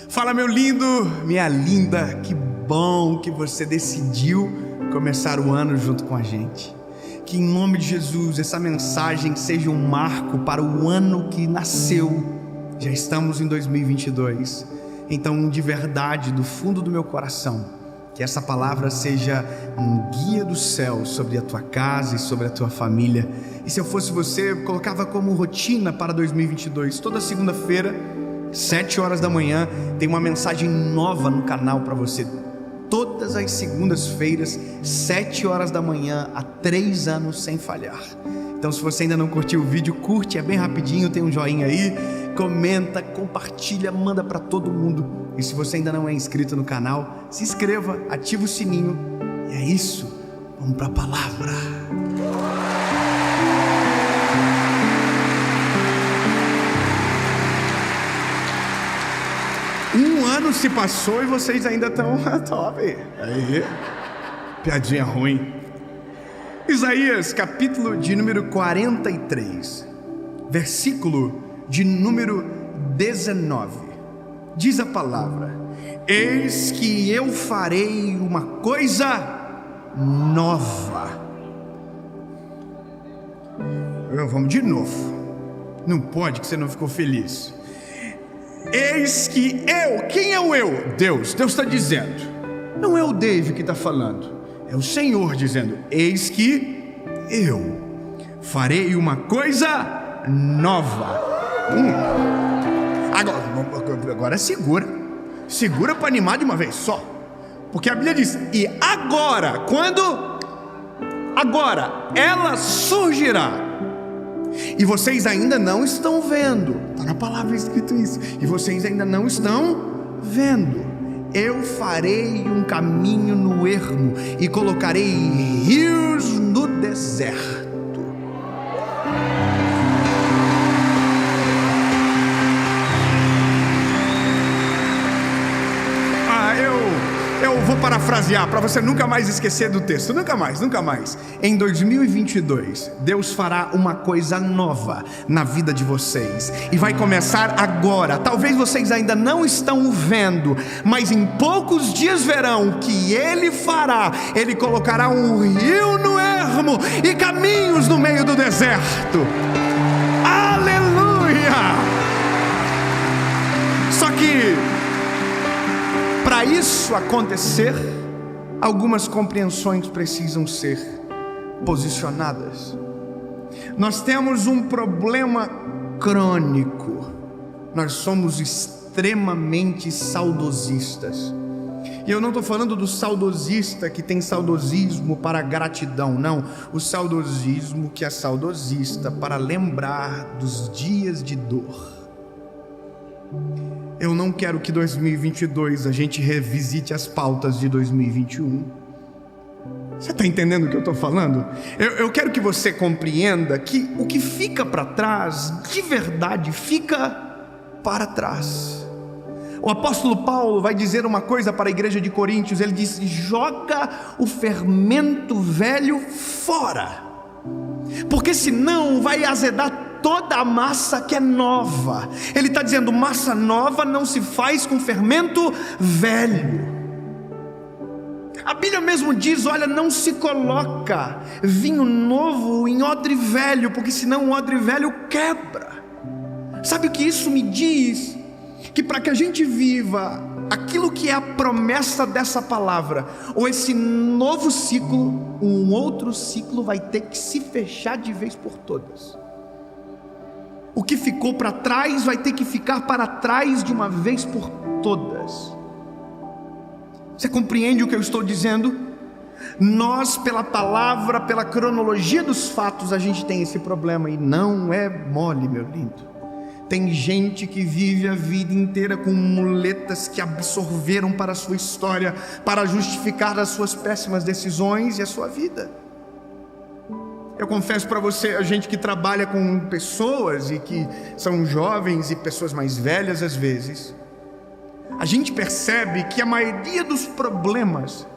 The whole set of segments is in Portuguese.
Fala, meu lindo, minha linda, que bom que você decidiu começar o ano junto com a gente. Que em nome de Jesus essa mensagem seja um marco para o ano que nasceu. Já estamos em 2022, então de verdade, do fundo do meu coração, que essa palavra seja um guia do céu sobre a tua casa e sobre a tua família. E se eu fosse você, eu colocava como rotina para 2022, toda segunda-feira, 7 horas da manhã, tem uma mensagem nova no canal para você. Todas as segundas-feiras, 7 horas da manhã, há 3 anos sem falhar. Então, se você ainda não curtiu o vídeo, curte, é bem rapidinho, tem um joinha aí, comenta, compartilha, manda para todo mundo. E se você ainda não é inscrito no canal, se inscreva, ativa o sininho. E é isso, vamos para a palavra. Um ano se passou e vocês ainda estão top. Aí, piadinha ruim. Isaías, capítulo de número 43, versículo de número 19. Diz a palavra: eis que eu farei uma coisa nova. Vamos de novo. Não pode que você não ficou feliz. Eis que eu, quem é o eu? Deus está dizendo. Não é o Dave que está falando, é o Senhor dizendo: eis que eu farei uma coisa nova. Agora segura para animar de uma vez só, porque a Bíblia diz: e agora, quando? Agora ela surgirá. E vocês ainda não estão vendo. Está na palavra escrito isso. E vocês ainda não estão vendo. Eu farei um caminho no ermo e colocarei rios no deserto. Eu vou parafrasear para você nunca mais esquecer do texto. Nunca mais. Em 2022, Deus fará uma coisa nova na vida de vocês. E vai começar agora. Talvez vocês ainda não estão vendo, mas em poucos dias verão que Ele fará. Ele colocará um rio no ermo e caminhos no meio do deserto. Aleluia! Só que para isso acontecer, algumas compreensões precisam ser posicionadas. Nós temos um problema crônico. Nós somos extremamente saudosistas. E eu não estou falando do saudosista que tem saudosismo para gratidão, não. O saudosismo que é saudosista para lembrar dos dias de dor. Eu não quero que 2022 a gente revisite as pautas de 2021. Você está entendendo o que eu estou falando? Eu quero que você compreenda que o que fica para trás, de verdade, fica para trás. O apóstolo Paulo vai dizer uma coisa para a igreja de Coríntios. Ele diz: joga o fermento velho fora, porque senão vai azedar toda a massa que é nova. Ele está dizendo: massa nova não se faz com fermento velho. A Bíblia mesmo diz: olha, não se coloca vinho novo em odre velho, porque senão o odre velho quebra. Sabe o que isso me diz? Que para que a gente viva aquilo que é a promessa dessa palavra, ou esse novo ciclo, um outro ciclo vai ter que se fechar de vez por todas. O que ficou para trás vai ter que ficar para trás de uma vez por todas. Você compreende o que eu estou dizendo? Nós, pela palavra, pela cronologia dos fatos, a gente tem esse problema. E não é mole, meu lindo. Tem gente que vive a vida inteira com muletas que absorveram para a sua história, para justificar as suas péssimas decisões e a sua vida. Eu confesso para você, a gente que trabalha com pessoas e que são jovens e pessoas mais velhas às vezes, a gente percebe que a maioria dos problemas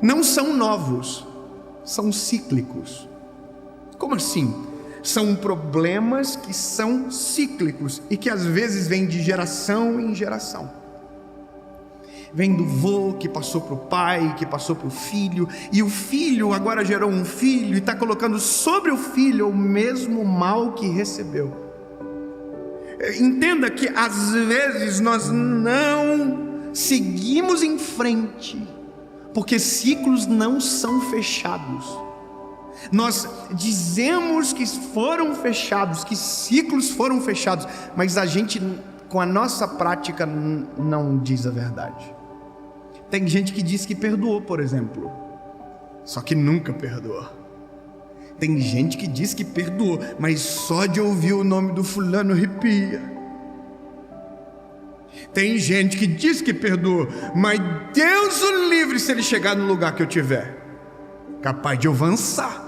não são novos, são cíclicos. Como assim? São problemas que são cíclicos e que às vezes vêm de geração em geração. Vem do vô que passou para o pai, que passou para o filho, e o filho agora gerou um filho e está colocando sobre o filho o mesmo mal que recebeu. Entenda que às vezes nós não seguimos em frente, porque ciclos não são fechados. Nós dizemos que foram fechados, que ciclos foram fechados, mas a gente, com a nossa prática, não diz a verdade. Tem gente que diz que perdoou, por exemplo, só que nunca perdoou. Tem gente que diz que perdoou, mas só de ouvir o nome do fulano arrepia. Tem gente que diz que perdoou, mas Deus o livre se ele chegar no lugar que eu tiver, capaz de eu avançar.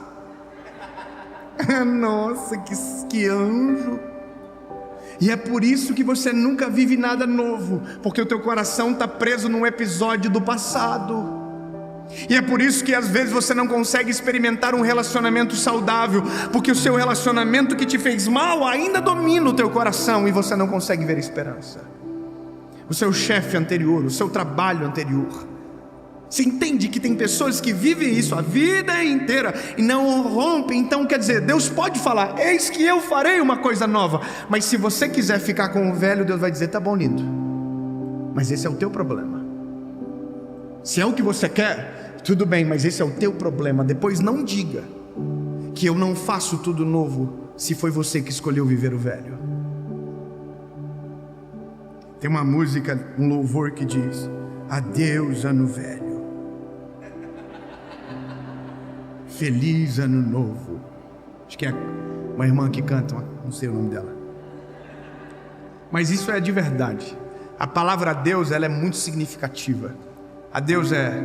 Nossa, que anjo. E é por isso que você nunca vive nada novo, porque o teu coração está preso num episódio do passado. E é por isso que às vezes você não consegue experimentar um relacionamento saudável, porque o seu relacionamento que te fez mal ainda domina o teu coração e você não consegue ver esperança. O seu chefe anterior, o seu trabalho anterior. Você entende que tem pessoas que vivem isso a vida inteira e não rompem? Então quer dizer, Deus pode falar, eis que eu farei uma coisa nova, mas se você quiser ficar com o velho, Deus vai dizer, tá bom, lindo, mas esse é o teu problema. Se é o que você quer, tudo bem, mas esse é o teu problema. Depois não diga que eu não faço tudo novo, se foi você que escolheu viver o velho. Tem uma música, um louvor que diz, adeus ano velho, feliz ano novo. Acho que é uma irmã que canta, não sei o nome dela, mas isso é de verdade. A palavra adeus, ela é muito significativa. Adeus é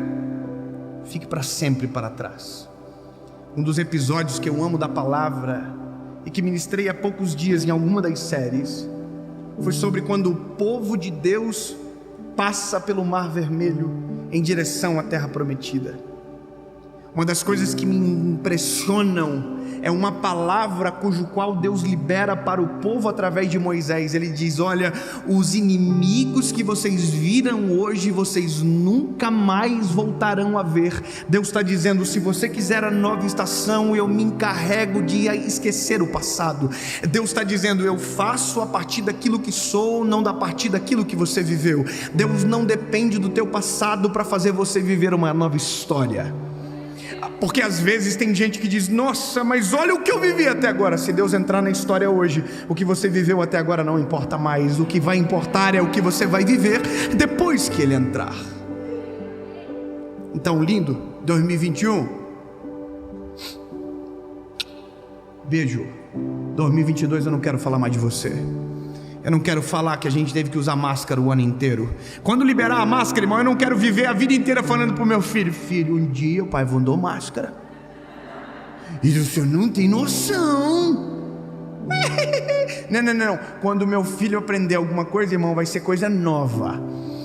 fique para sempre para trás. Um dos episódios que eu amo da palavra e que ministrei há poucos dias em alguma das séries foi sobre quando o povo de Deus passa pelo Mar Vermelho em direção à Terra Prometida. Uma das coisas que me impressionam é uma palavra cujo qual Deus libera para o povo através de Moisés. Ele diz, olha, os inimigos que vocês viram hoje, vocês nunca mais voltarão a ver. Deus está dizendo, se você quiser a nova estação, eu me encarrego de esquecer o passado. Deus está dizendo, eu faço a partir daquilo que sou, não da partir daquilo que você viveu. Deus não depende do teu passado para fazer você viver uma nova história. Porque às vezes tem gente que diz, nossa, mas olha o que eu vivi até agora. Se Deus entrar na história hoje, o que você viveu até agora não importa mais. O que vai importar é o que você vai viver depois que Ele entrar. Então, lindo, 2021, beijo. 2022 eu não quero falar mais de você. Eu não quero falar que a gente teve que usar máscara o ano inteiro. Quando liberar a máscara, irmão, eu não quero viver a vida inteira falando pro meu filho, filho, um dia o pai mandou máscara e o senhor não tem noção. Não. Quando meu filho aprender alguma coisa, irmão, vai ser coisa nova.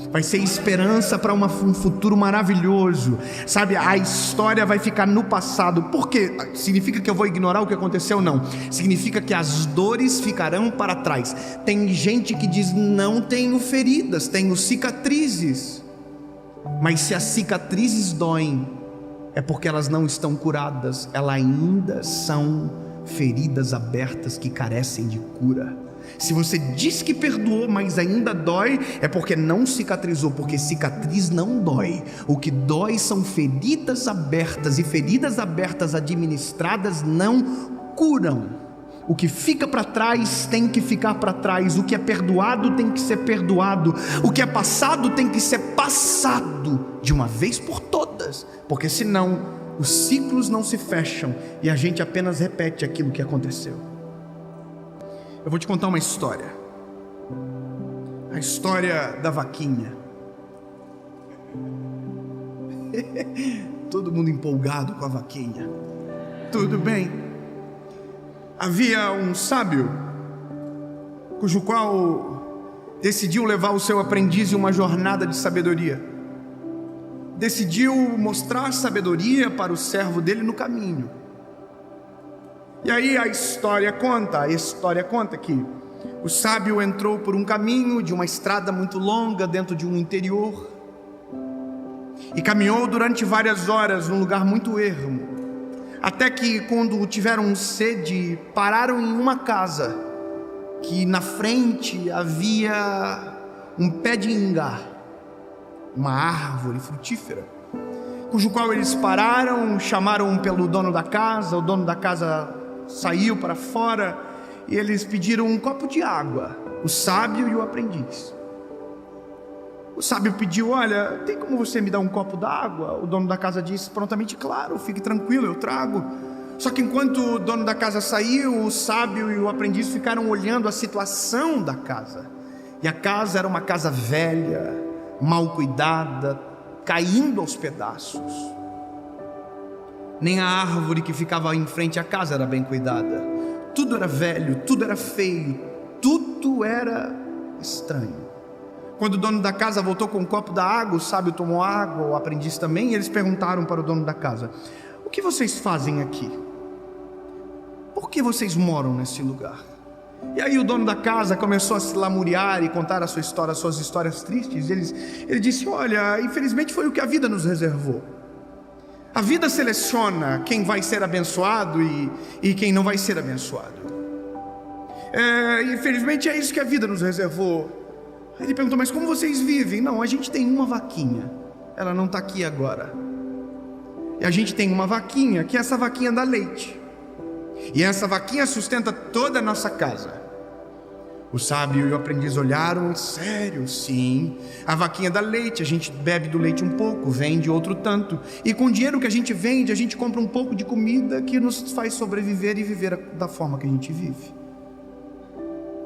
Vai ser esperança para um futuro maravilhoso. Sabe, a história vai ficar no passado. Por quê? Significa que eu vou ignorar o que aconteceu? Não. Significa que as dores ficarão para trás. Tem gente que diz, não tenho feridas, tenho cicatrizes. Mas se as cicatrizes doem, é porque elas não estão curadas. Elas ainda são feridas abertas que carecem de cura. Se você diz que perdoou, mas ainda dói, é porque não cicatrizou, porque cicatriz não dói. O que dói são feridas abertas, e feridas abertas administradas não curam. O que fica para trás tem que ficar para trás. O que é perdoado tem que ser perdoado. O que é passado tem que ser passado de uma vez por todas, porque senão os ciclos não se fecham e a gente apenas repete aquilo que aconteceu. Eu vou te contar uma história. A história da vaquinha. Todo mundo empolgado com a vaquinha. Tudo bem. Havia um sábio, cujo qual decidiu levar o seu aprendiz em uma jornada de sabedoria. Decidiu mostrar sabedoria para o servo dele no caminho. E aí a história conta que o sábio entrou por um caminho de uma estrada muito longa dentro de um interior, E caminhou durante várias horas num lugar muito ermo, até que, quando tiveram sede, pararam em uma casa, que na frente havia um pé de ingá, uma árvore frutífera, cujo qual eles pararam, chamaram pelo dono da casa. O dono da casa saiu para fora e eles pediram um copo de água, o sábio e o aprendiz. O sábio pediu: olha, tem como você me dar um copo d'água? O dono da casa disse prontamente: claro, fique tranquilo, eu trago. Só que enquanto o dono da casa saiu, o sábio e o aprendiz ficaram olhando a situação da casa. E a casa era uma casa velha, mal cuidada, caindo aos pedaços. Nem a árvore que ficava em frente à casa era bem cuidada. Tudo era velho, tudo era feio, tudo era estranho. Quando o dono da casa voltou com um copo da água, o sábio tomou água, o aprendiz também, e eles perguntaram para o dono da casa: o que vocês fazem aqui? Por que vocês moram nesse lugar? E aí o dono da casa começou a se lamuriar e contar a sua história, as suas histórias tristes. Ele disse: olha, infelizmente foi o que a vida nos reservou. A vida seleciona quem vai ser abençoado e quem não vai ser abençoado. Infelizmente é isso que a vida nos reservou. Ele perguntou: mas como vocês vivem? Não, a gente tem uma vaquinha, ela não está aqui agora. E a gente tem uma vaquinha, que essa vaquinha dá leite, e essa vaquinha sustenta toda a nossa casa. O sábio e o aprendiz olharam: sério? Sim, a vaquinha dá leite, a gente bebe do leite um pouco, vende outro tanto, e com o dinheiro que a gente vende, a gente compra um pouco de comida que nos faz sobreviver e viver da forma que a gente vive.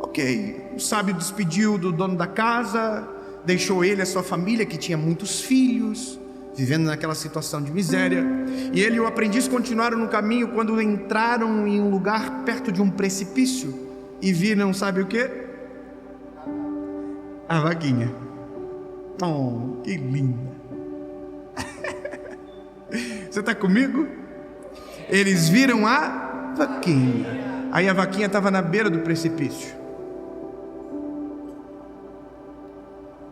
Ok, o sábio despediu do dono da casa, deixou ele e a sua família, que tinha muitos filhos, vivendo naquela situação de miséria. E ele e o aprendiz continuaram no caminho, quando entraram em um lugar perto de um precipício e viram, sabe o que? A vaquinha. Oh, que linda! Você está comigo? Eles viram a vaquinha. Aí a vaquinha estava na beira do precipício.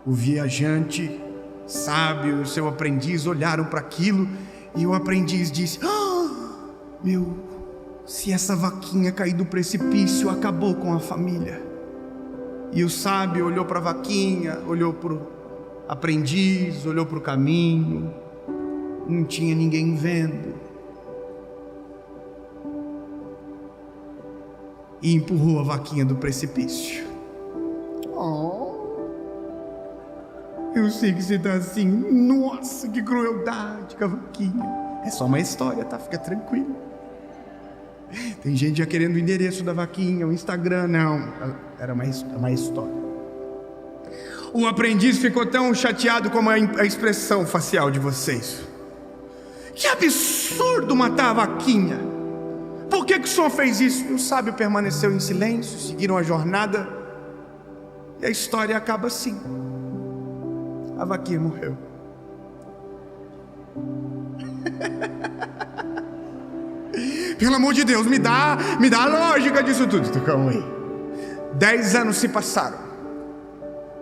O viajante sábio e o seu aprendiz olharam para aquilo, e o aprendiz disse: se essa vaquinha cair do precipício, acabou com a família. E o sábio olhou para a vaquinha, olhou para o aprendiz, olhou para o caminho, não tinha ninguém vendo, e empurrou a vaquinha do precipício. Eu sei que você está assim: nossa, que crueldade com a vaquinha. É só uma história, tá? Fica tranquilo. Tem gente já querendo o endereço da vaquinha, o Instagram. Não, era uma história. O aprendiz ficou tão chateado como a expressão facial de vocês. Que absurdo matar a vaquinha! Por que o senhor fez isso? E o sábio permaneceu em silêncio, seguiram a jornada, e a história acaba assim: a vaquinha morreu. Pelo amor de Deus, me dá a lógica disso tudo. Calma aí. 10 anos se passaram.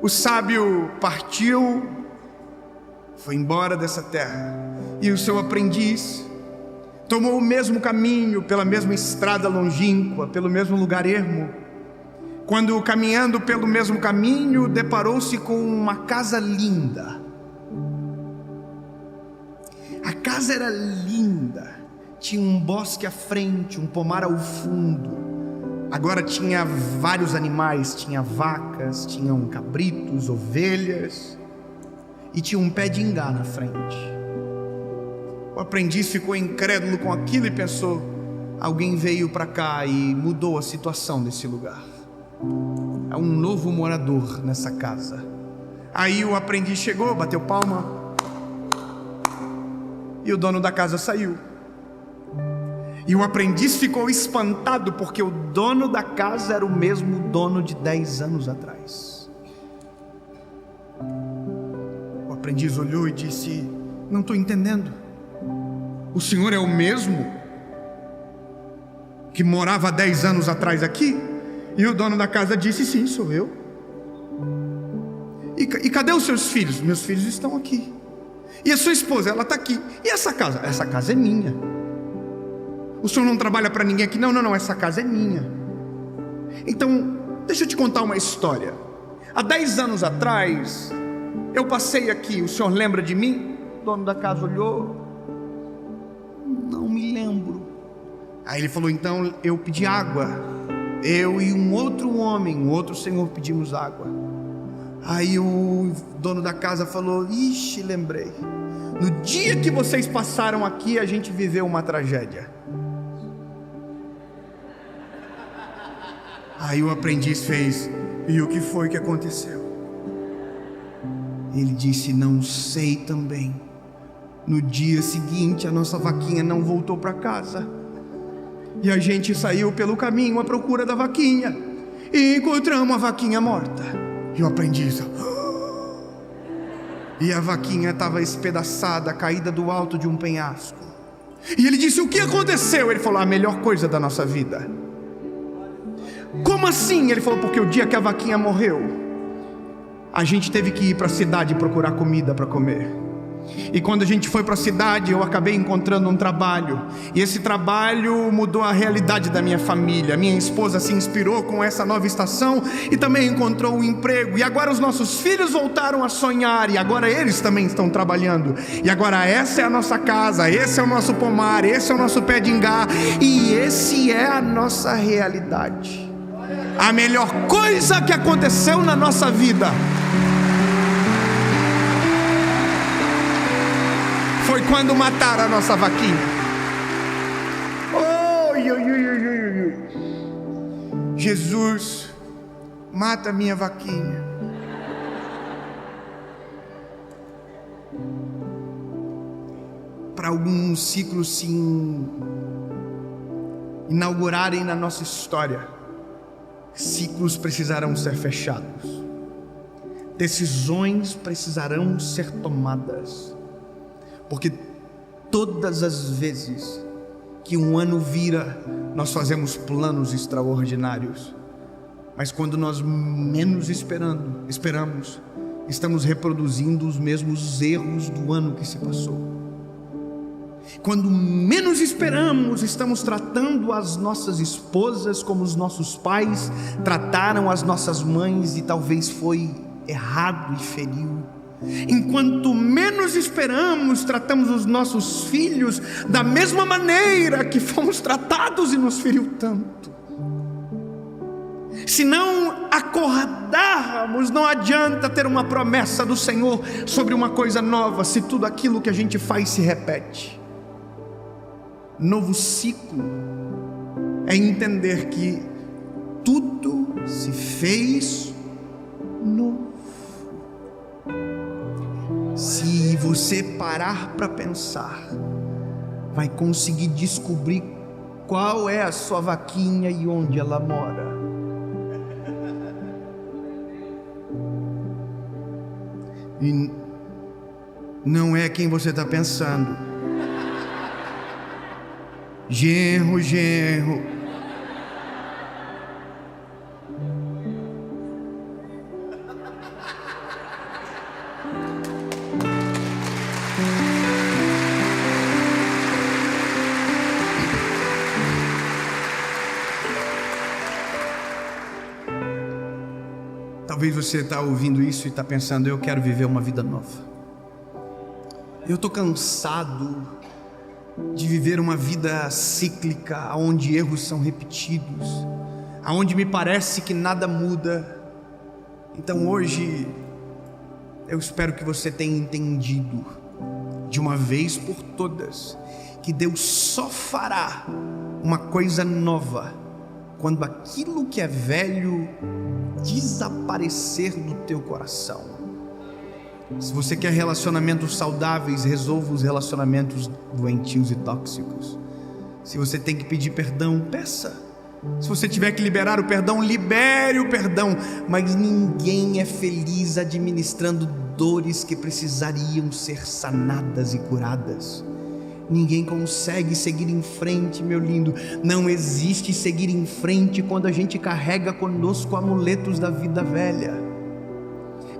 O sábio partiu, foi embora dessa terra, e o seu aprendiz tomou o mesmo caminho, pela mesma estrada longínqua, pelo mesmo lugar ermo. Quando caminhando pelo mesmo caminho, deparou-se com uma casa linda. A casa era linda, tinha um bosque à frente, um pomar ao fundo. Agora tinha vários animais, tinha vacas, tinham cabritos, ovelhas, e tinha um pé de ingá na frente. O aprendiz ficou incrédulo com aquilo e pensou: alguém veio para cá e mudou a situação desse lugar. Há um novo morador nessa casa. Aí o aprendiz chegou, bateu palma, e o dono da casa saiu. E o aprendiz ficou espantado, porque o dono da casa era o mesmo dono de 10 anos atrás. O aprendiz olhou e disse: não estou entendendo. O senhor é o mesmo que morava há 10 anos atrás aqui? E o dono da casa disse: sim, sou eu. E cadê os seus filhos? Meus filhos estão aqui. E a sua esposa, ela está aqui. E essa casa? Essa casa é minha. O senhor não trabalha para ninguém aqui? Não, essa casa é minha. Então, deixa eu te contar uma história. Há 10 anos atrás, eu passei aqui, o senhor lembra de mim? O dono da casa olhou: não me lembro. Aí ele falou: então eu pedi água. Eu e um outro homem, um outro senhor, pedimos água. Aí o dono da casa falou: ixi, lembrei. No dia que vocês passaram aqui, a gente viveu uma tragédia. Aí o aprendiz fez: e o que foi que aconteceu? Ele disse: não sei também. No dia seguinte, a nossa vaquinha não voltou para casa. E a gente saiu pelo caminho à procura da vaquinha. E encontramos a vaquinha morta. E o aprendiz: e a vaquinha estava espedaçada, caída do alto de um penhasco. E ele disse: o que aconteceu? Ele falou: a melhor coisa da nossa vida. Como assim? Ele falou: porque o dia que a vaquinha morreu, a gente teve que ir para a cidade procurar comida para comer. E quando a gente foi para a cidade, eu acabei encontrando um trabalho. E esse trabalho mudou a realidade da minha família. Minha esposa se inspirou com essa nova estação e também encontrou um emprego. E agora os nossos filhos voltaram a sonhar. E agora eles também estão trabalhando. E agora essa é a nossa casa, esse é o nosso pomar, esse é o nosso pé de ingá. E esse é a nossa realidade. A melhor coisa que aconteceu na nossa vida foi quando mataram a nossa vaquinha. Jesus, mata a minha vaquinha. Para alguns ciclos se inaugurarem na nossa história, ciclos precisarão ser fechados, decisões precisarão ser tomadas, porque todas as vezes que um ano vira, nós fazemos planos extraordinários, mas quando nós menos esperamos, estamos reproduzindo os mesmos erros do ano que se passou. Quando menos esperamos, estamos tratando as nossas esposas como os nossos pais trataram as nossas mães, e talvez foi errado e feriu. Enquanto menos esperamos, tratamos os nossos filhos da mesma maneira que fomos tratados e nos feriu tanto. Se não acordarmos, não adianta ter uma promessa do Senhor sobre uma coisa nova, se tudo aquilo que a gente faz se repete. Novo ciclo é entender que tudo se fez novo. Se você parar para pensar, vai conseguir descobrir qual é a sua vaquinha e onde ela mora. E não é quem você está pensando. Genro. Talvez você está ouvindo isso e está pensando: eu quero viver uma vida nova. Eu estou cansado de viver uma vida cíclica, onde erros são repetidos, onde me parece que nada muda. Então hoje, eu espero que você tenha entendido, de uma vez por todas, que Deus só fará uma coisa nova quando aquilo que é velho desaparecer do teu coração. Se você quer relacionamentos saudáveis, resolva os relacionamentos doentios e tóxicos. Se você tem que pedir perdão, peça. Se você tiver que liberar o perdão, libere o perdão. Mas ninguém é feliz administrando dores que precisariam ser sanadas e curadas. Ninguém consegue seguir em frente, meu lindo. Não existe seguir em frente quando a gente carrega conosco amuletos da vida velha.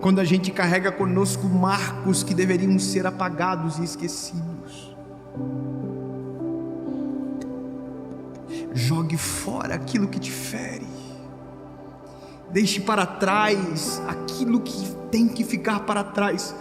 quando a gente carrega conosco marcos que deveriam ser apagados e esquecidos. Jogue fora aquilo que te fere. Deixe para trás aquilo que tem que ficar para trás.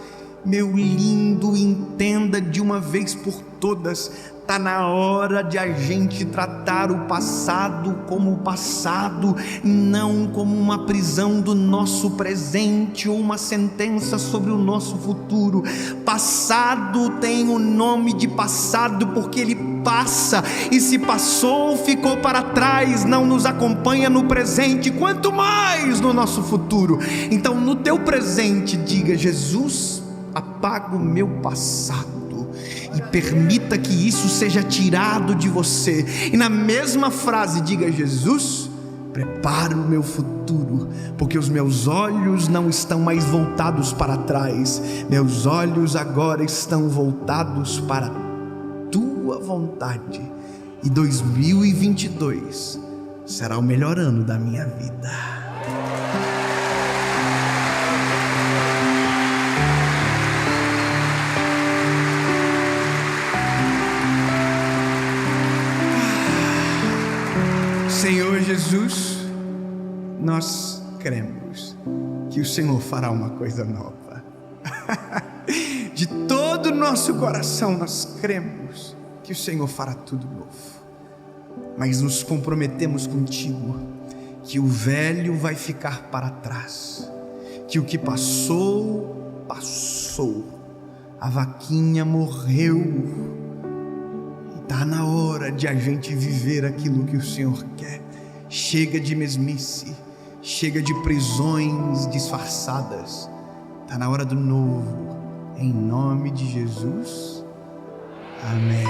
Meu lindo, entenda de uma vez por todas, está na hora de a gente tratar o passado como o passado, não como uma prisão do nosso presente ou uma sentença sobre o nosso futuro. Passado tem o nome de passado porque ele passa, e se passou, ficou para trás, não nos acompanha no presente, quanto mais no nosso futuro. Então, no teu presente, diga: Jesus, apaga o meu passado e permita que isso seja tirado de você. E na mesma frase diga: Jesus, prepara o meu futuro, porque os meus olhos não estão mais voltados para trás, meus olhos agora estão voltados para a tua vontade. E 2022 será o melhor ano da minha vida. Senhor Jesus, nós cremos que o Senhor fará uma coisa nova. De todo o nosso coração nós cremos que o Senhor fará tudo novo. Mas nos comprometemos contigo que o velho vai ficar para trás, que o que passou, passou. A vaquinha morreu. Está na hora de a gente viver aquilo que o Senhor quer. Chega de mesmice, chega de prisões disfarçadas. Está na hora do novo. Em nome de Jesus. Amém.